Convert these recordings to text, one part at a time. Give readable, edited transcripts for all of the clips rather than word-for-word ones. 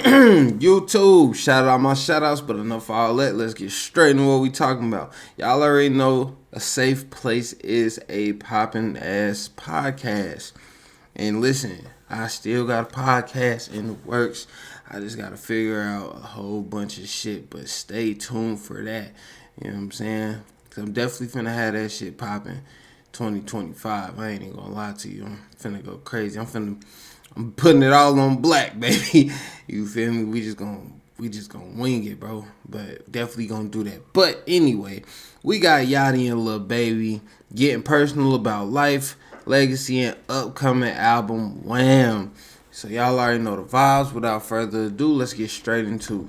YouTube, shout out my shoutouts, but enough of all that. Let's get straight into what we talking about. Y'all already know a safe place is a poppin' ass podcast. And listen, I still got a podcast in the works. I just gotta figure out a whole bunch of shit, but stay tuned for that. You know what I'm saying? Cause I'm definitely finna have that shit poppin' 2025. I ain't even gonna lie to you. I'm finna go crazy. I'm putting it all on black, baby. You feel me? We just gonna wing it, bro. But definitely gonna do that. But anyway, we got Yachty and lilbaby getting personal about life, legacy, and upcoming album, Wham. So y'all already know the vibes. Without further ado, let's get straight into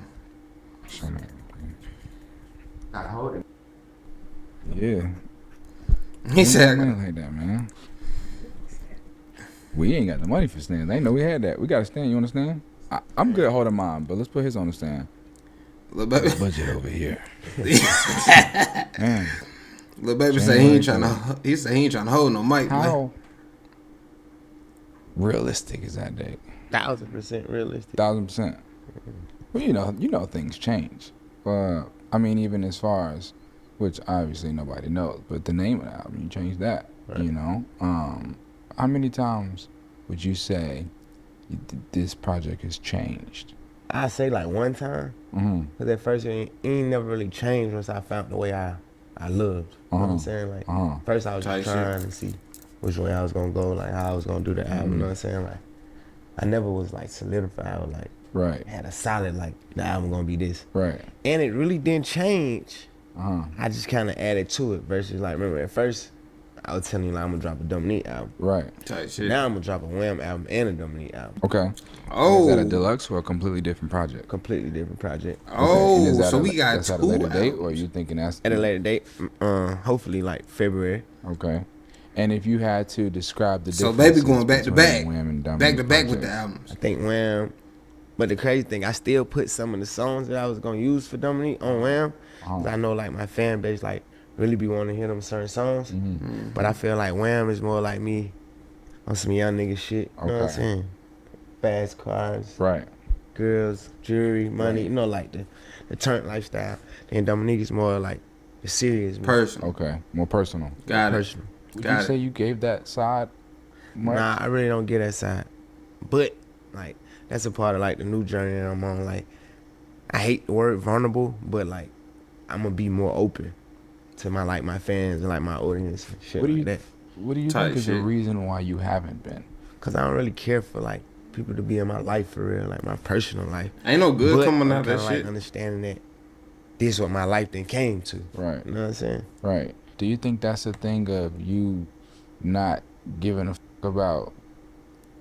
Yeah. He said, money like that, man. We ain't got the money for stands. I ain't know we had that. We got a stand. You understand? I'm good holding mine, but let's put his on the stand. lilbaby. Budget over here. Man, lilbaby said he ain't trying to. He said he ain't trying to hold no mic. how realistic is that, Dave? 1,000% realistic. 1,000%. Well, you know things change. I mean, even as far as, which obviously nobody knows, but the name of the album, you changed that. Right. You know, how many times would you say this project has changed? I say like one time, because at first it ain't never really changed once I found the way I loved. You know what I'm saying? Like first I was just trying to see which way I was gonna go, like how I was gonna do the album. You know what I'm saying? Like I never was like solidified. I was like had a solid like the album gonna be this. Right. And it really didn't change. I just kind of added to it versus like remember at first I was telling you like I'm gonna drop a Dominique album. Right. Tight shit. Now I'm gonna drop a Wham album and a Dominique album. Okay. Oh. Is that a deluxe or a completely different project? Completely different project. Oh, okay. so we got that's two at a later albums. date, or are you thinking that's At a later date, hopefully like February. Okay. And if you had to describe the So differences baby going back to between back, Wham and back Dominique to back with projects. the albums. I think Wham, but the crazy thing, I still put some of the songs that I was gonna use for Dominique on Wham. 'Cause I know like my fan base like really be wanting to hear them certain songs. But I feel like Wham is more like me on some young nigga shit. You know what I'm saying? Fast cars, Right. girls, jewelry, money. You know, like the turnt lifestyle. Then Dominique is more like the serious me. Personal. Okay. More personal. Got it. Personal. Would Got you it. say you gave that side much? Nah, I really don't get that side. But like that's a part of like the new journey that I'm on. Like I hate the word vulnerable, but like I'm gonna be more open to my fans and like my audience and shit like that. What do you Tight think is the shit. reason why you haven't been? Cause I don't really care for like people to be in my life for real, like my personal life. Ain't no good But coming I'm out of that kinda, like shit. understanding that this is what my life then came to. Right. You know what I'm saying? Right. Do you think that's a thing of you not giving a fuck about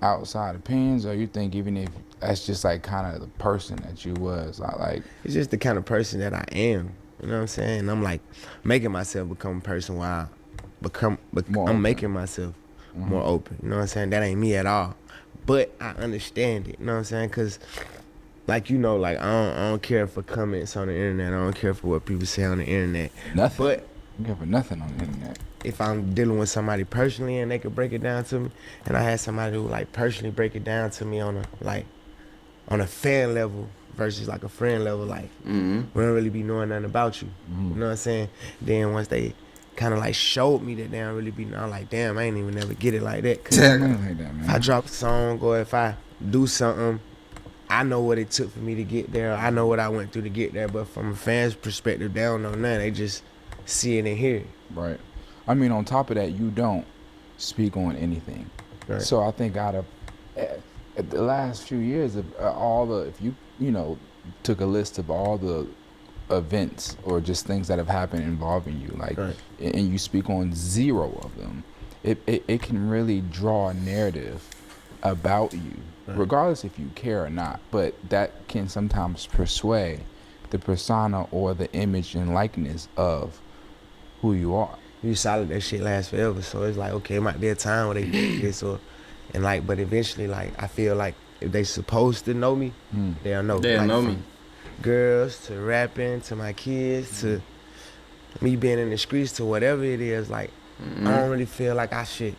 outside opinions, or you think even if that's just like kind of the person that you was, like It's just the kind of person that I am. You know what I'm saying? And I'm like making myself become a person while I More I'm open. making myself more open. You know what I'm saying? That ain't me at all. But I understand it. You know what I'm saying? Cause like you know, like I don't care for comments on the internet. I don't care for what people say on the internet. nothing? But You care for nothing on the internet. if I'm dealing with somebody personally and they could break it down to me, and I had somebody who like personally break it down to me on a fan level versus like a friend level, like we don't really be knowing nothing about you. You know what I'm saying? Then once they kind of like showed me that they don't really be knowing, like damn, I ain't even never get it like that. 'Cause Nothing like that, man. if I drop a song or if I do something, I know what it took for me to get there. I know what I went through to get there. But from a fan's perspective, they don't know nothing. They just see it and hear it. Right. I mean, on top of that, you don't speak on anything. Right. So I think out of the last few years, of all the, if you know, took a list of all the events or just things that have happened involving you, like, Right. and you speak on 0 of them, it can really draw a narrative about you, regardless if you care or not. But that can sometimes persuade the persona or the image and likeness of who you are. You solid, that shit lasts forever. So it's like, okay, it might be a time where they do this and like, but eventually, like, I feel like if they supposed to know me, they'll know. They'll like, know from me. Girls to rapping to my kids to me being in the streets to whatever it is, like, I don't really feel like I should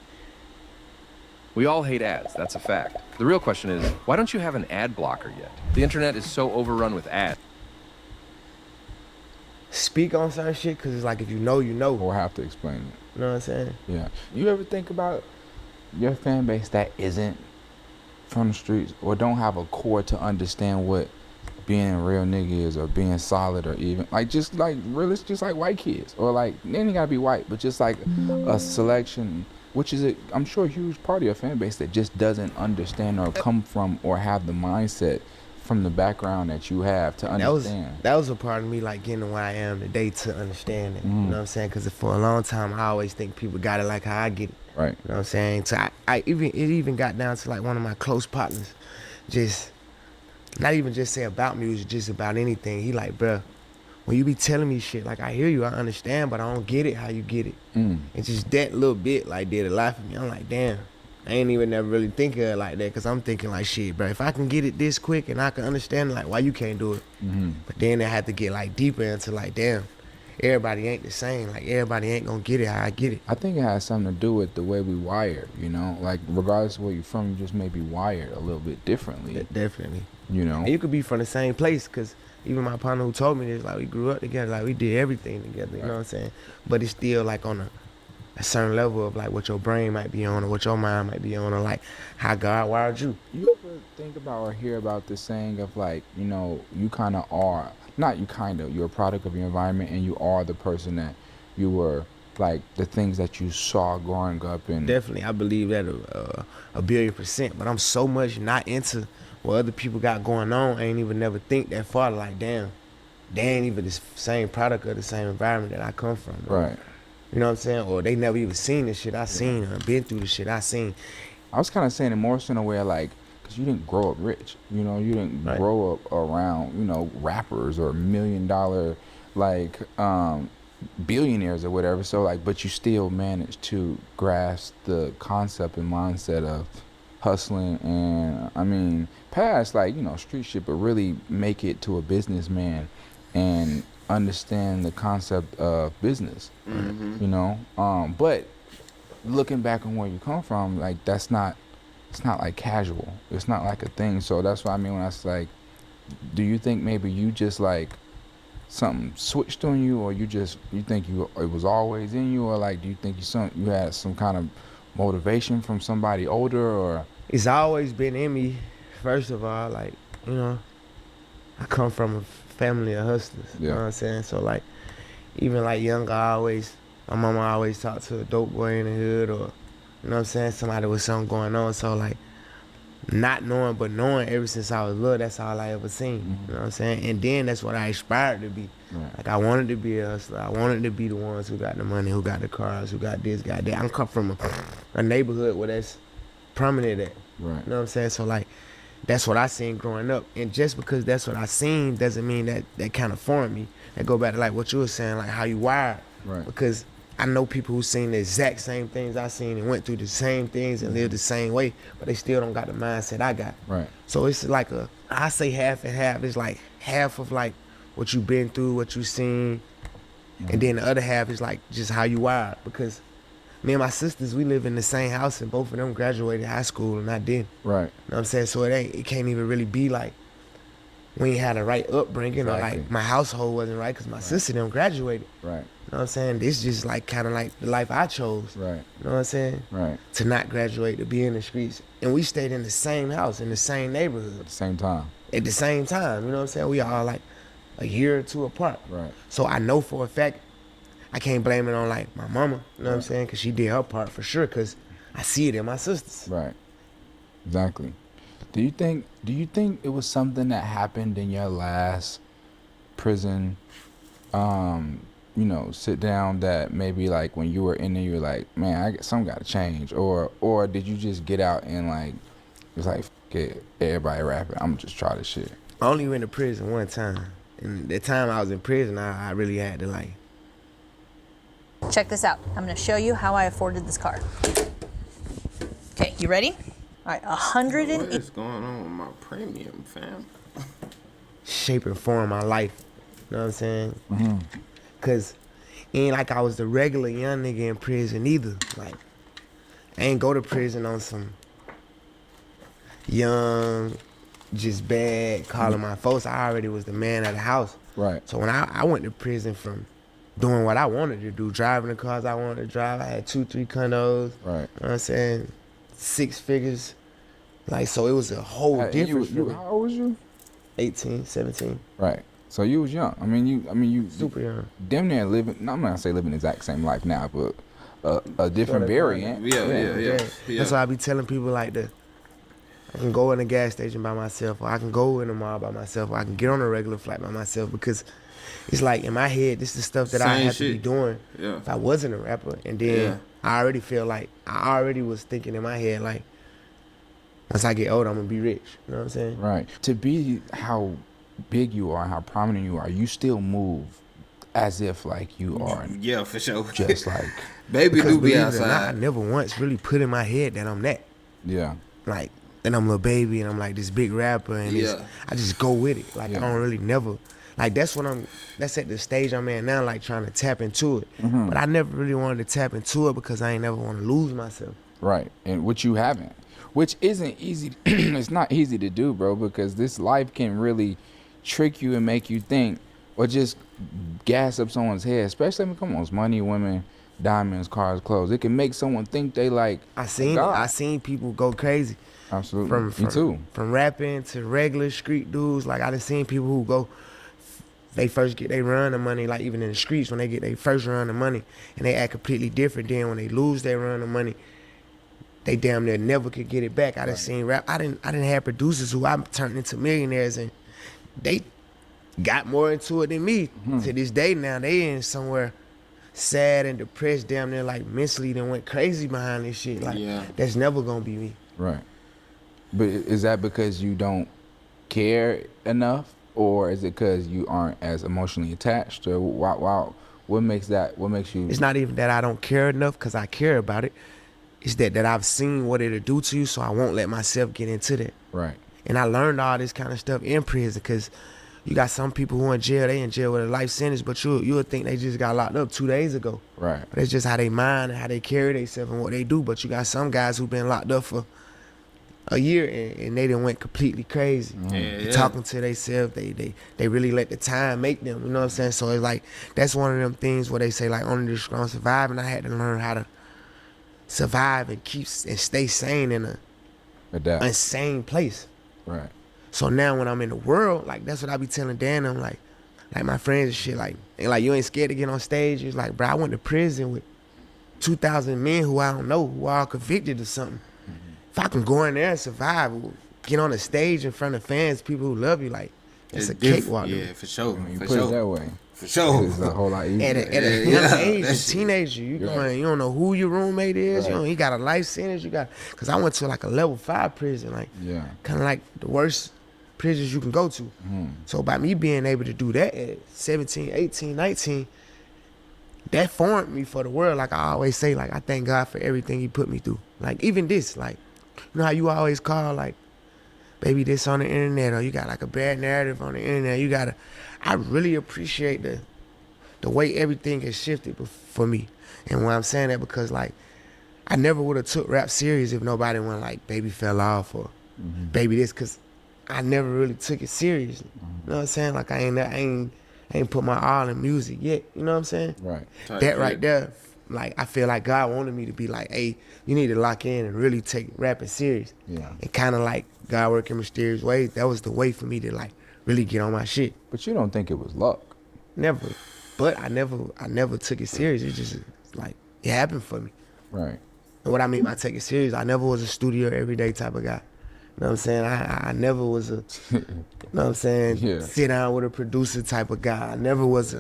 We all hate ads, that's a fact. The real question is, why don't you have an ad blocker yet? The internet is so overrun with ads. Speak on certain shit, because it's like if you know, you know. Or have to explain it. You know what I'm saying? Yeah. You ever think about your fan base that isn't from the streets or don't have a core to understand what being a real nigga is, or being solid, or even like just like real, just like white kids, or like they ain't gotta be white, but just like a selection, which is I'm sure a huge part of your fan base that just doesn't understand or come from or have the mindset from the background that you have to understand. That was a part of me like getting where I am today, to understand it. You know what I'm saying? Because for a long time I always think people got it like how I get it. Right. You know what I'm saying? So it even got down to like one of my close partners, just not even just say about music, just about anything. He like, bruh, when you be telling me shit, like I hear you, I understand, but I don't get it how you get it. It's just that little bit like did a lot for me. I'm like, damn, I ain't even never really think of it like that, because I'm thinking like, shit, bro, if I can get it this quick and I can understand it, like, why you can't do it? But then I had to get like deeper into like, damn, everybody ain't the same. Like everybody ain't gonna get it how I get it. I think it has something to do with the way we wired, you know? Like regardless of where you're from, you just may be wired a little bit differently. Definitely. You know? And you could be from the same place, because even my partner who told me this, like we grew up together, like we did everything together, you know what I'm saying? But it's still like on a certain level of like what your brain might be on, or what your mind might be on, or like how God wired you. You ever think about or hear about this saying of like, you know, you kind of are, not you kind of, you're a product of your environment, and you are the person that you were, like the things that you saw growing up. And Definitely, I believe that a billion%, but I'm so much not into what other people got going on, I ain't even never think that far, like damn, they ain't even the same product of the same environment that I come from, bro. Right. You know what I'm saying? Or they never even seen the shit I seen, or been through the shit I seen. I was kind of saying it more so in a way like, because you didn't grow up rich, you know, you didn't grow up around, you know, rappers or $1 million like billionaires or whatever. So like, but you still managed to grasp the concept and mindset of hustling, and I mean past like, you know, street shit, but really make it to a businessman and understand the concept of business. You know, but looking back on where you come from, like it's not like casual, it's not like a thing. So that's what I mean when I was like, do you think maybe you just like something switched on you, or you think it was always in you, or like do you think you had some kind of motivation from somebody older? Or It's always been in me. First of all, like, you know, I come from a family of hustlers. You know what I'm saying? So like, even like younger, my mama always talked to a dope boy in the hood, or, you know what I'm saying, somebody with something going on. So like, not knowing but knowing ever since I was little, that's all I ever seen. You know what I'm saying? And then that's what I aspired to be. Like I wanted to be a hustler. I wanted to be the ones who got the money, who got the cars, who got this, got that. I come from a neighborhood where that's prominent at. You know what I'm saying? So like, that's what I seen growing up. And just because that's what I seen doesn't mean that kind of formed me. That go back to like what you were saying, like how you wired. Because I know people who seen the exact same things I seen and went through the same things and lived the same way, but they still don't got the mindset I got. So it's like I say half and half. It's like half of like what you been through, what you seen, and then the other half is like just how you wired. Because me and my sisters, we live in the same house, and both of them graduated high school and I didn't. You know what I'm saying? So it can't even really be like we ain't had a right upbringing, or like my household wasn't right because my sister them graduated. You know what I'm saying? This just like kind of like the life I chose. You know what I'm saying? To not graduate, to be in the streets. And we stayed in the same house, in the same neighborhood. At the same time. At the same time, you know what I'm saying? We all like a year or two apart. So I know for a fact, I can't blame it on like my mama, you know what I'm saying? Because she did her part for sure, because I see it in my sisters. Exactly. Do you think it was something that happened in your last prison, you know, sit down, that maybe like when you were in there, you were like, man, something got to change, or did you just get out and like, it's like, fuck it, everybody rapping, I'm gonna just try this shit? I only went to prison one time, and the time I was in prison, I really had to like. Check this out. I'm gonna show you how I afforded this car. Okay, you ready? All right, 100 and... What is going on with my premium, fam? Shape and form my life. You know what I'm saying? Because it ain't like I was the regular young nigga in prison either. Like, I ain't go to prison on some young, just bad, calling my folks. I already was the man of the house. Right. So when I went to prison from doing what I wanted to do, driving the cars I wanted to drive, I had 2-3 condos. Right. You know what I'm saying? 6 figures. Like, so it was a whole difference. How old was you? 18, 17. Right. So you was young. I mean, you Super young. damn near living. I'm not gonna say living the exact same life now, but a different variant. Yeah. That's why I be telling people like I can go in a gas station by myself, or I can go in a mall by myself, or I can get on a regular flight by myself, because it's like in my head, this is the stuff that I Same have to be shit. doing Yeah. if I wasn't a rapper. And then I already feel like I already was thinking in my head like, once I get older, I'm gonna be rich. You know what I'm saying? Right. To be how big you are, how prominent you are, you still move as if like you are Yeah, for sure. just like Baby Because do be believe it or not, I outside. never once really put in my head that I'm that. yeah. Like, and I'm Lil Baby, and I'm like this big rapper, and Yeah. I just go with it. Like, Yeah. I don't really never, like, that's at the stage I'm in now, like trying to tap into it. Mm-hmm. But I never really wanted to tap into it because I ain't never want to lose myself. Right. And which you haven't. Which isn't easy. It's not easy to do, bro, because this life can really trick you and make you think, or just gas up someone's head, especially when, come on, it's money, women, diamonds, cars, clothes. It can make someone think they like I seen God. it. I seen people go crazy. Absolutely. Me too. From rapping to regular street dudes. Like, I done seen people who go, they first get they run of money, like even in the streets, when they get their first run of money, and they act completely different. Then when they lose their run of money, they damn near never could get it back. I done seen rap. I didn't have producers who I turned into millionaires, and they got more into it than me. To this day now, they in somewhere sad and depressed, damn near like mentally, then went crazy behind this shit. Like, that's never gonna be me. Right. But is that because you don't care enough, or is it because you aren't as emotionally attached, or what makes you? It's not even that I don't care enough, because I care about it. It's that I've seen what it'll do to you, so I won't let myself get into that. Right. And I learned all this kind of stuff in prison, because you got some people who in jail, they in jail with a life sentence, but you'll think they just got locked up 2 days ago. Right. But it's just how they mind and how they carry themselves and what they do. But you got some guys who been locked up for a year, and they done went completely crazy. Yeah. Talking to themselves, they really let the time make them. You know what I'm saying? So it's like, that's one of them things where they say like, only the strong survive, and I had to learn how to survive and stay sane in a Adapt. insane place. Right. So now when I'm in the world, like, that's what I be telling Dan. I'm like my friends and shit, like, and like, you ain't scared to get on stage. It's like, bro, I went to prison with 2,000 men who I don't know, who are all convicted of something. If I can go in there and survive, get on a stage in front of fans, people who love you, like, it's a cakewalk. Yeah, for sure. When you For put it that sure. way, For sure. it's a whole lot easier. At a young age, a that shit. teenager, you don't know who your roommate is. Right. He got a life sentence. Because I went to like a level 5 prison, like, Yeah. kind of like the worst prisons you can go to. So by me being able to do that at 17, 18, 19, that formed me for the world. Like I always say, like, I thank God for everything he put me through. Like, even this, like, you know how you always call, like, baby, this on the internet, or you got like a bad narrative on the internet. I really appreciate the way everything has shifted for me. And when I'm saying that, because like, I never would have took rap serious if nobody went like, baby fell off, or baby this, because I never really took it seriously. You know what I'm saying? Like, I ain't put my all in music yet. You know what I'm saying? Right. That right there, like, I feel like God wanted me to be like, hey, you need to lock in and really take rapping serious. Yeah. And kind of like God work in mysterious ways. That was the way for me to like really get on my shit. But you don't think it was luck? Never. But I never took it serious. It just like, it happened for me. Right. And what I mean by take it serious, I never was a studio everyday type of guy. You know what I'm saying? I never was a, you know what I'm saying, Yeah. sit down with a producer type of guy. I never was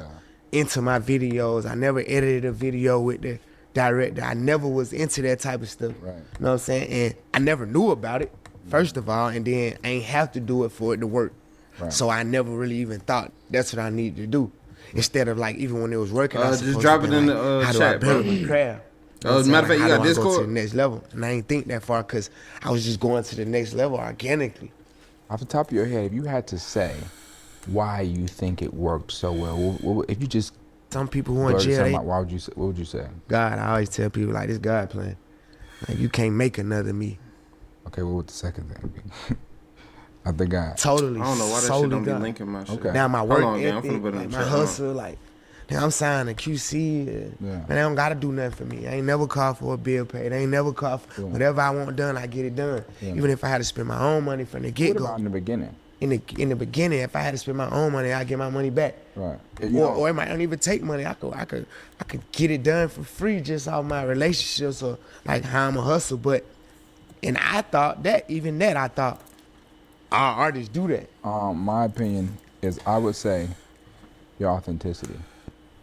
into my videos. I never edited a video with the director. I never was into that type of stuff. Right. You know what I'm saying? And I never knew about it, first of all, and then I ain't have to do it for it to work. Right. So I never really even thought that's what I needed to do. Instead of like, even when it was working, I was Just supposed drop to it be in like, the how do chat, I build bro. my craft? As a matter of fact, you got How do I go Discord? to the next level? And I ain't think that far because I was just going to the next level organically. Off the top of your head, if you had to say why you think it worked so well, if you just Some people who in blurted jail, something they, out, what would you say? God, I always tell people like, this God plan. Like, you can't make another me. Okay, what would the second thing be? I think Totally. I don't know why that shit solely don't be done. linking my shit. Okay. Now my Hold work on, gang, I'm ethic, finna put it in like the my chat. Hold on. hustle, like now I'm signed to QC. And, Yeah. Man, they don't gotta do nothing for me. I ain't never called for a bill paid. They ain't never called for whatever I want done. I get it done. Yeah. Even if I had to spend my own money from the What get go. about in the beginning? In the beginning, if I had to spend my own money, I get my money back. Right. Or it might not even take money. I could get it done for free just off my relationships or like how I'm a hustle. But and I thought that I thought our artists do that. My opinion is I would say your authenticity.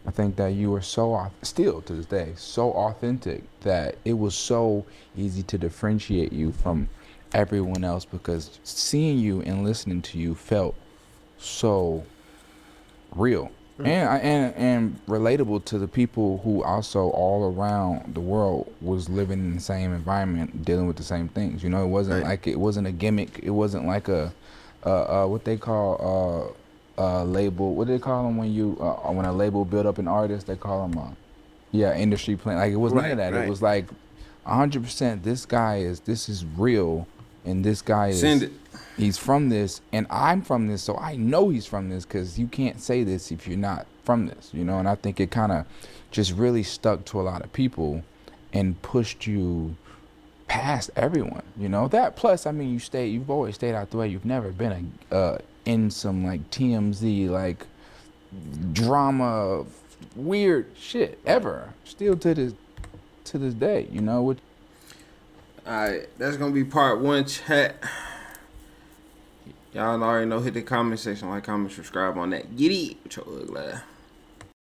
I think that you were still to this day, so authentic that it was so easy to differentiate you from everyone else because seeing you and listening to you felt so real and relatable to the people who also all around the world was living in the same environment, dealing with the same things. You know, it wasn't like it wasn't a gimmick. It wasn't like a what they call label. What do they call them when a label build up an artist? They call them industry plan. Like it was none of that. It was like 100%. This is real, and this guy is. He's from this, and I'm from this, so I know he's from this because you can't say this if you're not from this, you know? And I think it kind of just really stuck to a lot of people and pushed you past everyone, you know? That plus, I mean, you've always stayed out the way. You've never been in some, like, TMZ, like, drama, weird shit, ever. Still to this day, you know? All right, that's going to be part one, chat. Y'all already know, hit the comment section, like, comment, subscribe on that. Get it with your ugly ass.